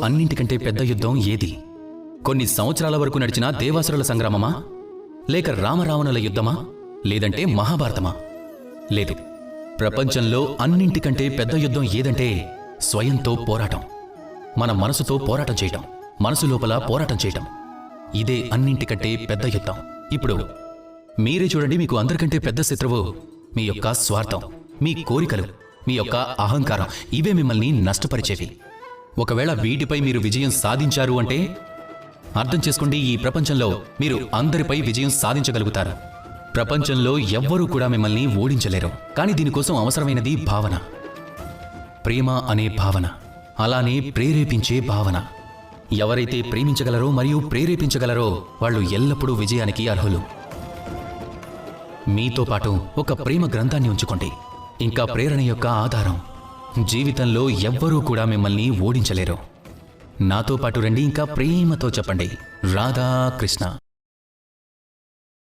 అన్నింటికంటే పెద్ద యుద్ధం ఏది? కొన్ని సంవత్సరాల వరకు నడిచిన దేవాసురుల సంగ్రామమా, లేక రామరావణుల యుద్ధమా, లేదంటే మహాభారతమా? లేదు. ప్రపంచంలో అన్నింటికంటే పెద్ద యుద్ధం ఏదంటే స్వయంతో పోరాటం. మన మనసుతో పోరాటం చేయటం, మనసు లోపల పోరాటం చేయటం. ఇదే అన్నింటికంటే పెద్ద యుద్ధం. ఇప్పుడు మీరే చూడండి, మీకు అందరికంటే పెద్ద శత్రువు మీ యొక్క స్వార్థం, మీ కోరికలు, మీ యొక్క అహంకారం. ఇవే మిమ్మల్ని నష్టపరిచేవి. ఒకవేళ వీటిపై మీరు విజయం సాధించారు అంటే అర్థం చేసుకోండి, ఈ ప్రపంచంలో మీరు అందరిపై విజయం సాధించగలుగుతారు. ప్రపంచంలో ఎవ్వరూ కూడా మిమ్మల్ని ఓడించలేరు. కానీ దీనికోసం అవసరమైనది భావన, ప్రేమ అనే భావన, అలానే ప్రేరేపించే భావన. ఎవరైతే ప్రేమించగలరో మరియు ప్రేరేపించగలరో వాళ్ళు ఎల్లప్పుడూ విజయానికి అర్హులు. మీతో పాటు ఒక ప్రేమ గ్రంథాన్ని ఉంచుకోండి. ఇంకా ప్రేరణ యొక్క ఆధారం. జీవితంలో ఎవ్వరూ కూడా మిమ్మల్ని ఓడించలేరు. నాతో పాటు రండి, ఇంకా ప్రేమతో చెప్పండి, రాధా కృష్ణ.